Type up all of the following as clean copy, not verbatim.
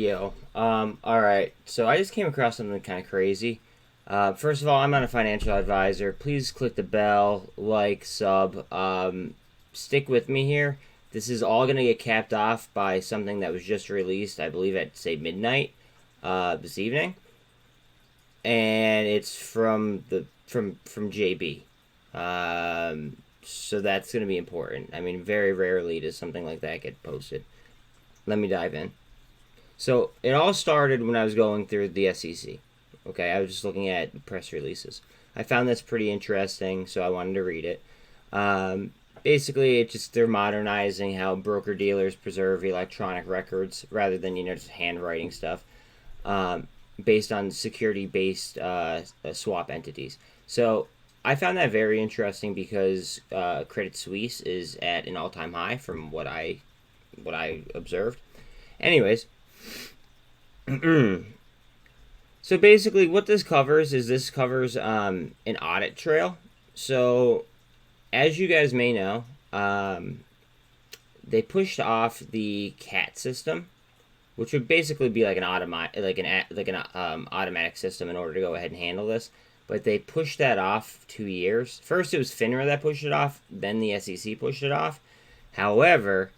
Alright, so I just came across something kind of crazy. First of all, I'm not a financial advisor. Please click the bell, like, sub. Stick with me here. This is all going to get capped off by something that was just released, I believe at, say, midnight this evening. And it's from JB. So that's going to be important. I mean, very rarely does something like that get posted. Let me dive in. So it all started when I was going through the SEC. Okay, I was just looking at press releases. I found this pretty interesting, so I wanted to read it. Basically, it's just they're modernizing how broker dealers preserve electronic records rather than just handwriting stuff, based on security-based swap entities. So I found that very interesting because Credit Suisse is at an all-time high from what I observed. Anyways. So basically, what this covers is an audit trail. So, as you guys may know, they pushed off the CAT system, which would basically be like an automatic system in order to go ahead and handle this. But they pushed that off 2 years. First, it was FINRA that pushed it off. Then the SEC pushed it off. However,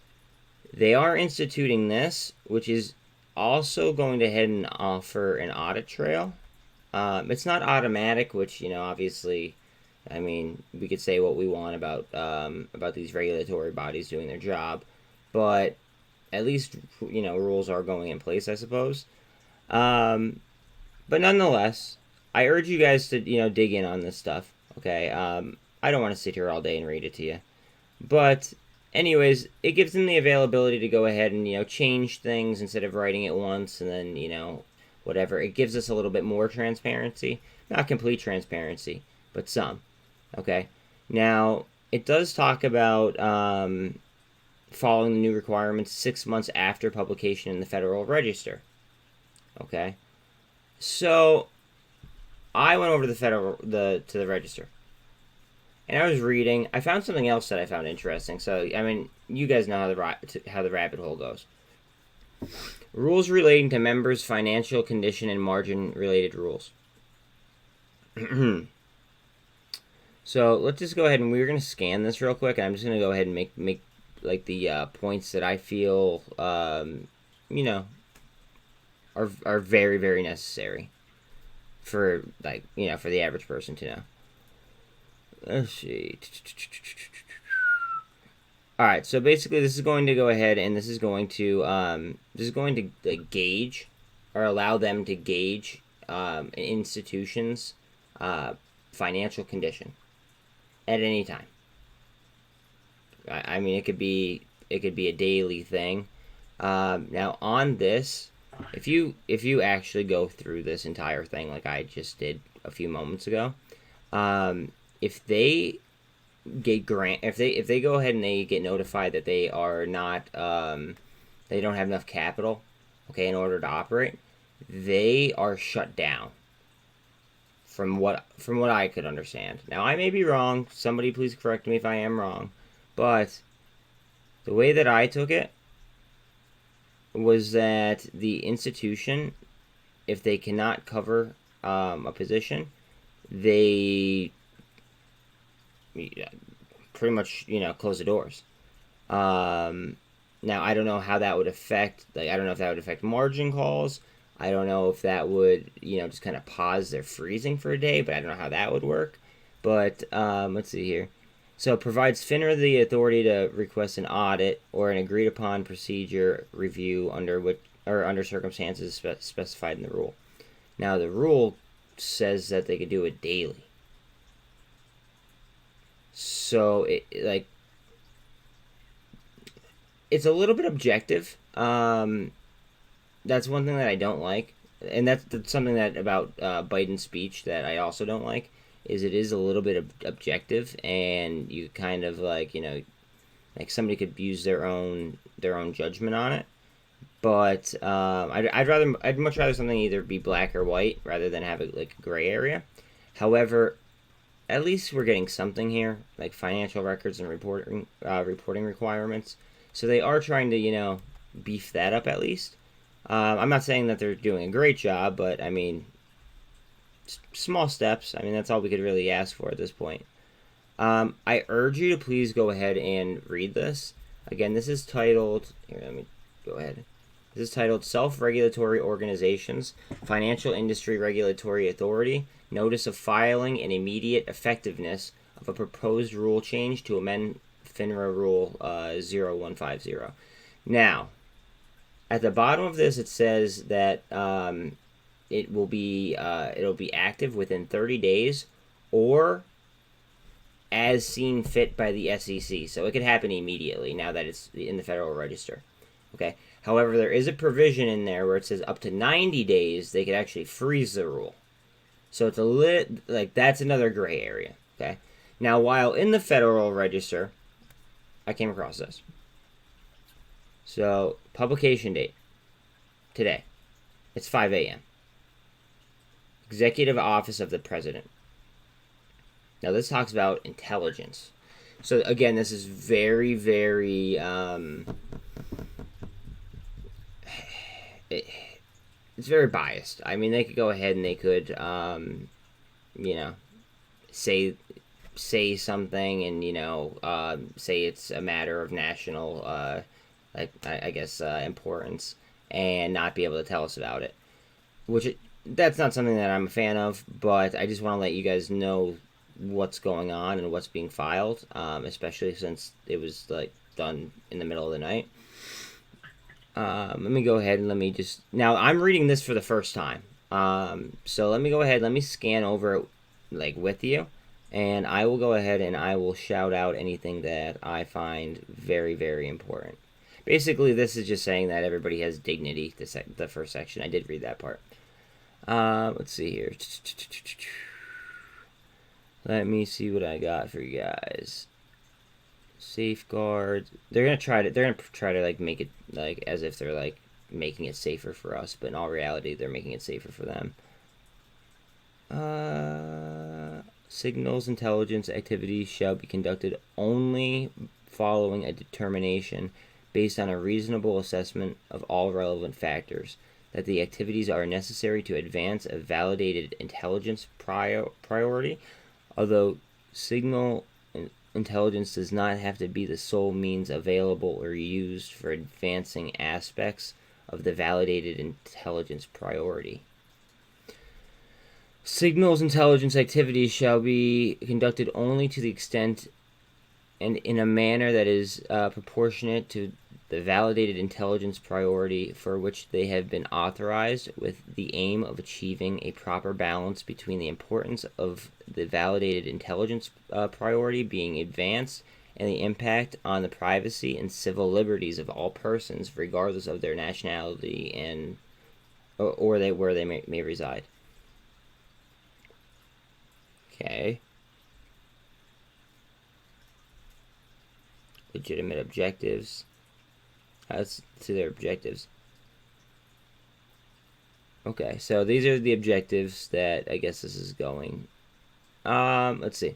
they are instituting this, which is also going to head and offer an audit trail. It's not automatic, which obviously, I mean, we could say what we want about these regulatory bodies doing their job, but at least rules are going in place, I suppose. But nonetheless, I urge you guys to dig in on this stuff. Okay, I don't want to sit here all day and read it to you, but anyways, it gives them the availability to go ahead and change things instead of writing it once and then whatever. It gives us a little bit more transparency, not complete transparency, but some. Okay, now it does talk about following the new requirements 6 months after publication in the Federal Register. Okay, so I went over to the Register. And I was reading. I found something else that I found interesting. So, I mean, you guys know how the rabbit hole goes. Rules relating to members' financial condition and margin-related rules. So, let's just go ahead and we're going to scan this real quick. And I'm just going to go ahead and make like the points that I feel, are very, very necessary for, for the average person to know. Let's see. All right, so basically, this is going to go ahead and this is going to gauge or allow them to gauge an institution's financial condition at any time. I mean, it could be a daily thing. Now on this, if you actually go through this entire thing like I just did a few moments ago. If they if they go ahead and they get notified that they are not they don't have enough capital, okay, in order to operate, they are shut down. From what I could understand. Now I may be wrong. Somebody please correct me if I am wrong. But the way that I took it was that the institution, if they cannot cover a position, they pretty much close the doors. Now I don't know how that would affect. I don't know if that would affect margin calls. I don't know if that would just kind of pause their freezing for a day. But I don't know how that would work. But let's see here. So it provides FINRA the authority to request an audit or an agreed upon procedure review under circumstances specified in the rule. Now the rule says that they could do it daily. So it's a little bit objective. That's one thing that I don't like, and that's something that about Biden's speech that I also don't like. Is it is a little bit objective, and you kind of like somebody could use their own judgment on it. But I'd much rather something either be black or white rather than have a gray area. However, at least we're getting something here, like financial records and reporting requirements. So they are trying to beef that up at least. I'm not saying that they're doing a great job, but I mean, small steps. I mean, that's all we could really ask for at this point. I urge you to please go ahead and read this. Again, this is titled, here, let me go ahead. This is titled Self-Regulatory Organizations, Financial Industry Regulatory Authority, Notice of Filing and Immediate Effectiveness of a Proposed Rule Change to Amend FINRA Rule 0150. Now, at the bottom of this, it says that it'll be active within 30 days or as seen fit by the SEC. So it could happen immediately now that it's in the Federal Register. Okay. However, there is a provision in there where it says up to 90 days they could actually freeze the rule. So it's like that's another gray area. Okay. Now, while in the Federal Register, I came across this. So publication date today. It's 5 a.m. Executive Office of the President. Now, this talks about intelligence. So, again, this is very, very... it's very biased. I mean, they could go ahead and they could, say something and, say it's a matter of national, importance and not be able to tell us about it. That's not something that I'm a fan of, but I just want to let you guys know what's going on and what's being filed, especially since it was done in the middle of the night. Let me go ahead and now I'm reading this for the first time. So let me go ahead, let me scan over it with you, and I will go ahead and I will shout out anything that I find very, very important. Basically, this is just saying that everybody has dignity, the first section. I did read that part. Let's see here. Let me see what I got for you guys. Safeguards. They're gonna try to make it as if they're making it safer for us, but in all reality, they're making it safer for them. Signals intelligence activities shall be conducted only following a determination based on a reasonable assessment of all relevant factors, that the activities are necessary to advance a validated intelligence priority, although signal intelligence does not have to be the sole means available or used for advancing aspects of the validated intelligence priority. Signals intelligence activities shall be conducted only to the extent and in a manner that is proportionate to the validated intelligence priority for which they have been authorized, with the aim of achieving a proper balance between the importance of the validated intelligence priority being advanced and the impact on the privacy and civil liberties of all persons, regardless of their nationality and or where they may reside. Okay. Legitimate objectives. Let's see their objectives. Okay, so these are the objectives that I guess this is going. Let's see.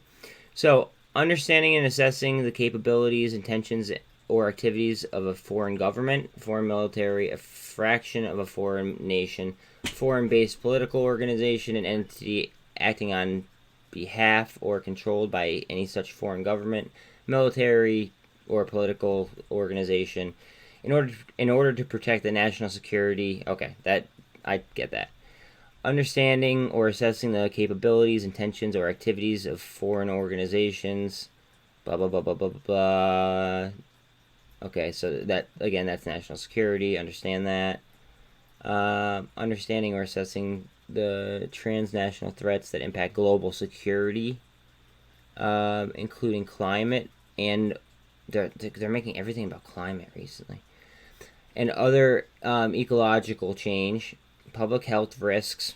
So, understanding and assessing the capabilities, intentions, or activities of a foreign government, foreign military, a fraction of a foreign nation, foreign-based political organization, and entity acting on behalf or controlled by any such foreign government, military, or political organization, in order to protect the national security. Okay, that I get that. Understanding or assessing the capabilities, intentions, or activities of foreign organizations. Blah blah blah blah blah blah. Okay, so that again, that's national security. Understand that. Understanding or assessing the transnational threats that impact global security, including climate, and they're making everything about climate recently, and other ecological change, public health risks.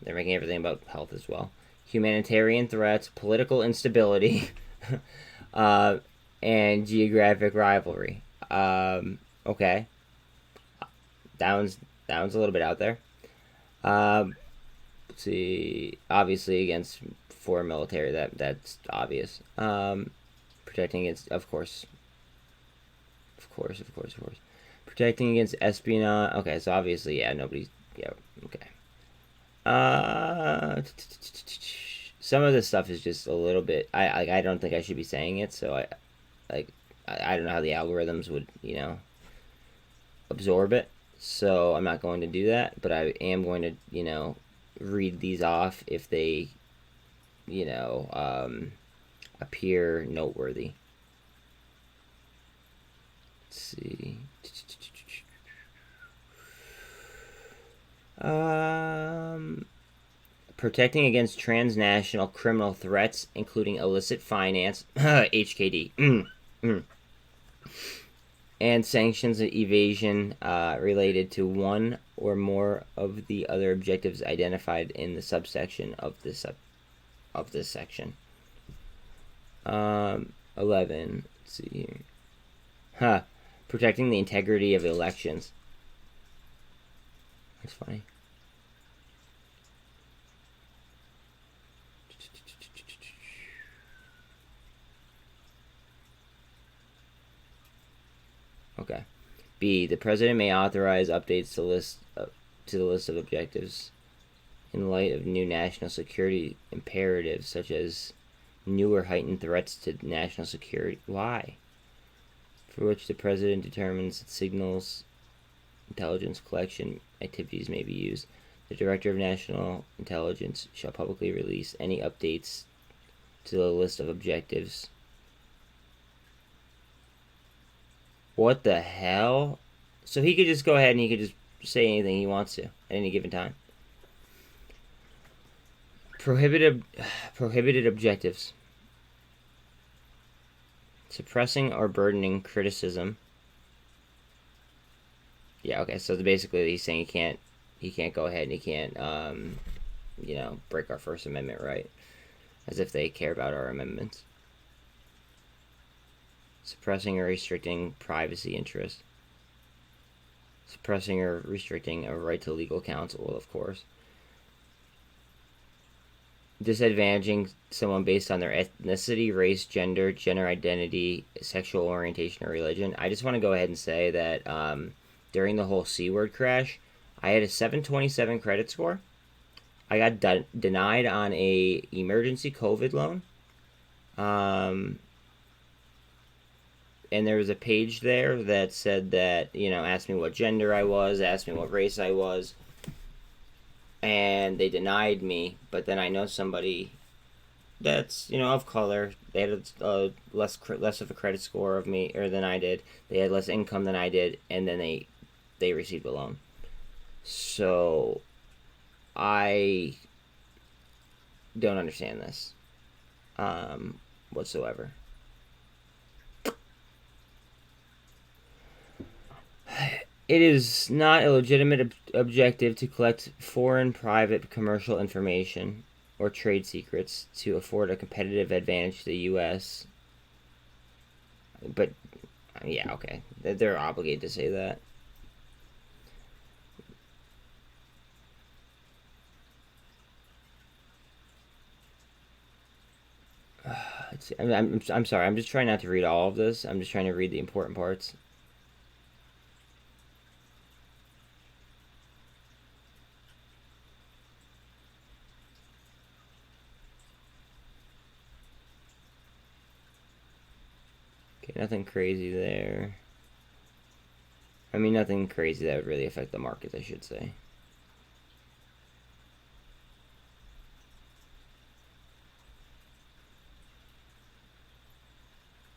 They're making everything about health as well. Humanitarian threats, political instability, and geographic rivalry. Okay, that one's a little bit out there. Let's see. Obviously, against foreign military, that's obvious. Protecting against, of course. Protecting against espionage. Okay, so obviously, yeah, nobody's. Yeah, okay. Some of this stuff is just a little bit. I don't think I should be saying it. So I don't know how the algorithms would absorb it. So I'm not going to do that. But I am going to read these off if they appear noteworthy. Let's see. Protecting against transnational criminal threats, including illicit finance, HKD, and sanctions evasion related to one or more of the other objectives identified in the subsection of this section. 11. Let's see here. Protecting the integrity of elections. That's funny. Okay. B. The president may authorize updates to the list of objectives in light of new national security imperatives, such as newer heightened threats to national security. Why? For which the president determines that signals intelligence collection activities may be used. The Director of National Intelligence shall publicly release any updates to the list of objectives. What the hell? So he could just go ahead and he could just say anything he wants to at any given time. Prohibited objectives. Suppressing or burdening criticism. Yeah, okay, so basically he's saying he can't go ahead and he can't break our First Amendment right. As if they care about our amendments. Suppressing or restricting privacy interests. Suppressing or restricting a right to legal counsel, well, of course. Disadvantaging someone based on their ethnicity, race, gender identity, sexual orientation, or religion. I just want to go ahead and say that during the whole C-word crash, I had a 727 credit score. I got denied on a emergency COVID loan. And there was a page there that said that, asked me what gender I was, asked me what race I was, and they denied me. But then I know somebody that's, of color. They had a less of a credit score of me or than I did. They had less income than I did, and then they received a loan. So I don't understand this whatsoever. It is not a legitimate objective to collect foreign private commercial information or trade secrets to afford a competitive advantage to the U.S. But, yeah, okay. They're obligated to say that. I'm sorry. I'm just trying not to read all of this. I'm just trying to read the important parts. Okay, nothing crazy there. I mean, nothing crazy that would really affect the markets, I should say.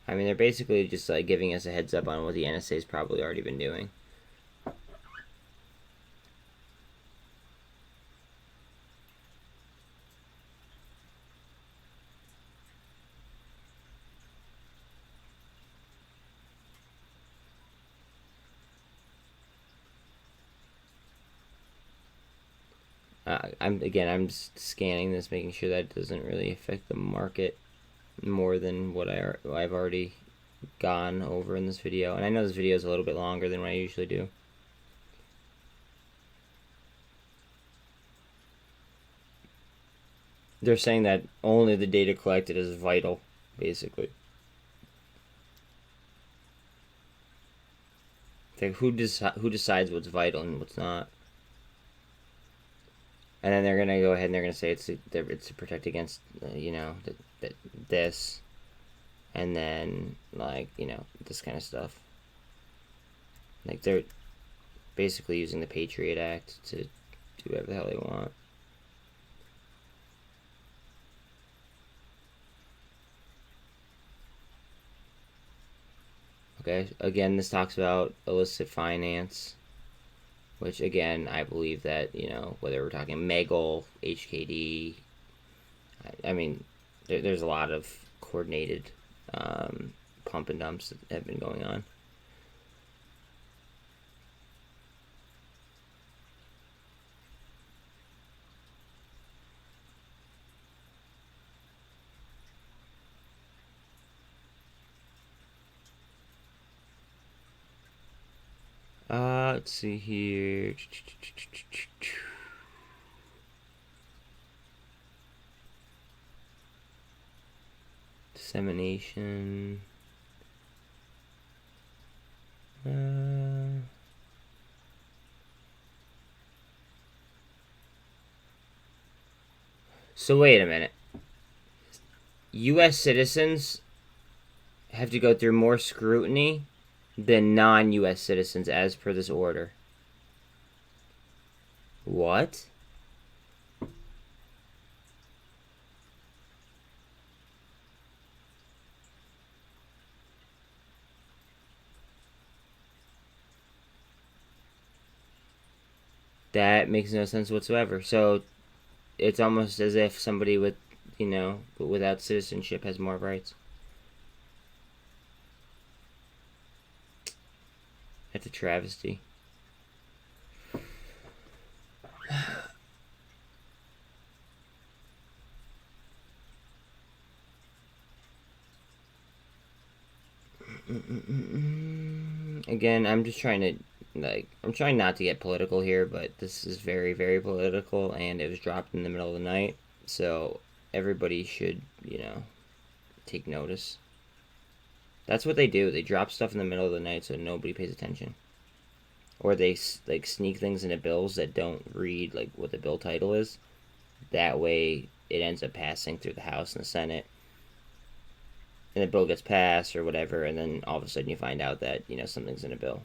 I mean, they're basically just like giving us a heads up on what the NSA's probably already been doing. I'm just scanning this, making sure that it doesn't really affect the market more than what I've already gone over in this video. And I know this video is a little bit longer than what I usually do. They're saying that only the data collected is vital, basically. Like who decides what's vital and what's not? And then they're gonna go ahead and they're gonna say it's to protect against this, and then like this kind of stuff. Like they're basically using the Patriot Act to do whatever the hell they want. Okay, again, this talks about illicit finance, which again, I believe that, whether we're talking Meggle, HKD, I mean, there's a lot of coordinated pump and dumps that have been going on. Let's see here. Dissemination. So wait a minute. U.S. citizens have to go through more scrutiny than non-U.S. citizens as per this order. What? That makes no sense whatsoever. So it's almost as if somebody with, without citizenship has more rights. That's a travesty. Again, I'm just trying to, I'm trying not to get political here, but this is very, very political, and it was dropped in the middle of the night, so everybody should, take notice. That's what they do. They drop stuff in the middle of the night so nobody pays attention. Or they, sneak things into bills that don't read, what the bill title is. That way, it ends up passing through the House and the Senate, and the bill gets passed or whatever, and then all of a sudden you find out that something's in a bill.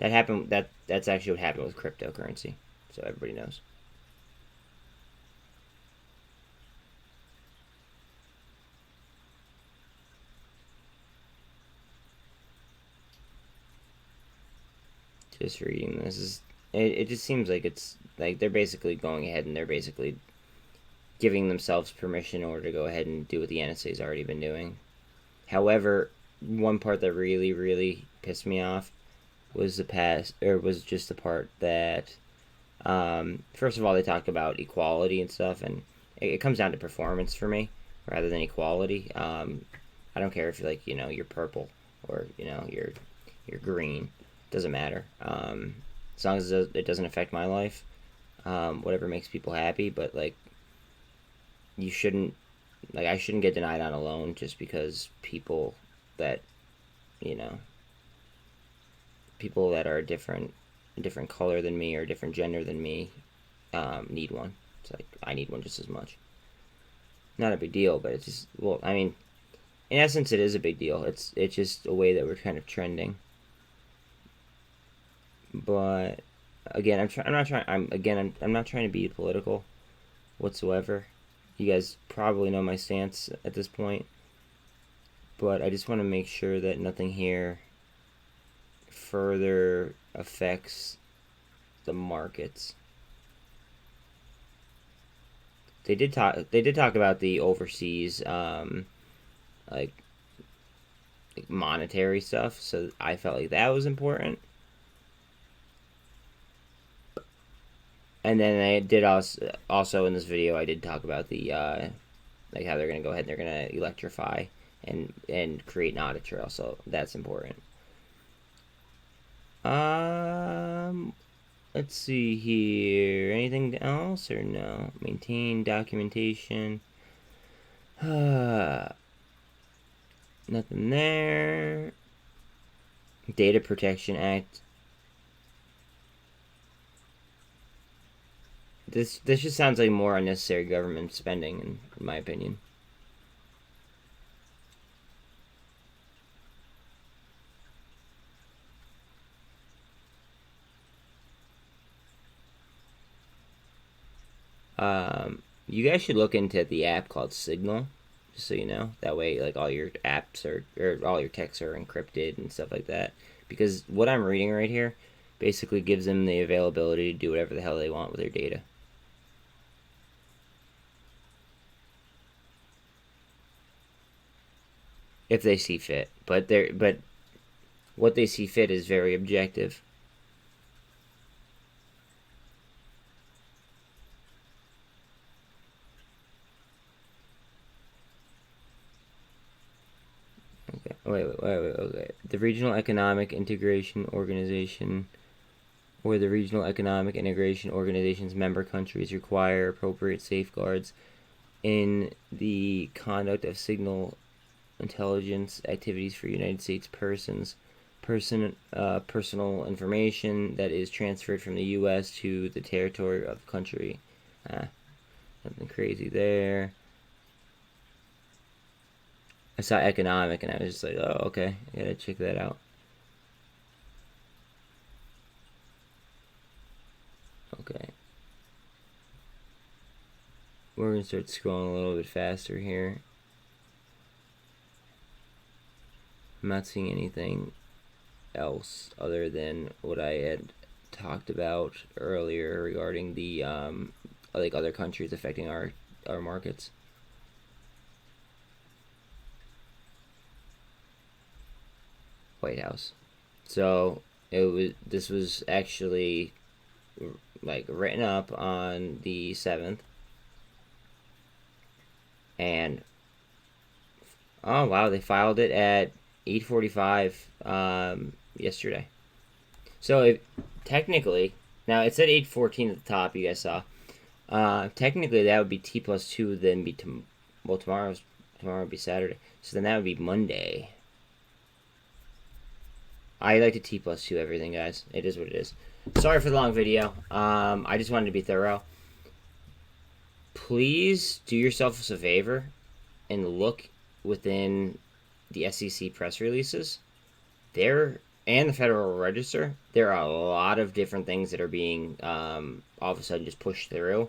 That happened. That's actually what happened with cryptocurrency. So everybody knows. Just reading this it just seems like it's like they're basically going ahead and they're basically giving themselves permission in order to go ahead and do what the NSA's already been doing. However, one part that really, really pissed me off was just the part that, first of all, they talk about equality and stuff, and it comes down to performance for me rather than equality. I don't care if you're purple or you're green, doesn't matter. As long as it doesn't affect my life, whatever makes people happy. But you shouldn't, I shouldn't get denied on a loan just because people that are a different color than me or a different gender than me need one. It's like I need one just as much. Not a big deal, but it's just, well, I mean, in essence, it is a big deal. It's just a way that we're kind of trending. But again, I'm not trying to be political whatsoever. You guys probably know my stance at this point, but I just want to make sure that nothing here further affects the markets. They did talk about the overseas monetary stuff, so I felt like that was important. And then I did also in this video I did talk about the how they're gonna go ahead and they're gonna electrify and create an audit trail, so that's important. Let's see here. Anything else or no? Maintain documentation. Nothing there. Data Protection Act. This just sounds like more unnecessary government spending, in my opinion. You guys should look into the app called Signal, just so you know. That way, like, all your apps or all your texts are encrypted and stuff like that. Because what I'm reading right here basically gives them the availability to do whatever the hell they want with their data. If they see fit. But what they see fit is very objective. Okay. Wait. Okay. The Regional Economic Integration Organization, or the Regional Economic Integration Organization's member countries require appropriate safeguards in the conduct of signal intelligence activities for United States personal information that is transferred from the U.S. to the territory of the country. Nothing crazy there. I saw economic and I was just like, oh, okay, I gotta check that out. Okay. We're gonna start scrolling a little bit faster here. I'm not seeing anything else other than what I had talked about earlier regarding the like other countries affecting our markets. White House. So this was actually like written up on the 7th, and oh wow, they filed it at 8:45 yesterday. So technically, now it said 8:14 at the top. You guys saw. Technically, that would be T+2. Then be tomorrow would be Saturday. So then that would be Monday. I like to T+2 everything, guys. It is what it is. Sorry for the long video. I just wanted to be thorough. Please do yourself a favor and look within the SEC press releases. And the Federal Register, there are a lot of different things that are being all of a sudden just pushed through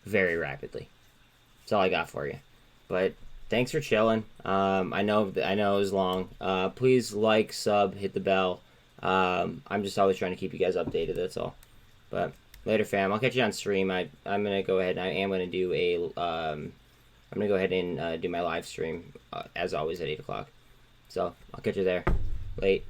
very rapidly. That's all I got for you. But thanks for chilling. I know it was long. Please like, sub, hit the bell. I'm just always trying to keep you guys updated. That's all. But later, fam. I'll catch you on stream. I'm gonna go ahead and I am gonna do I'm gonna go ahead and do my live stream as always at 8 o'clock. So I'll catch you there. Late.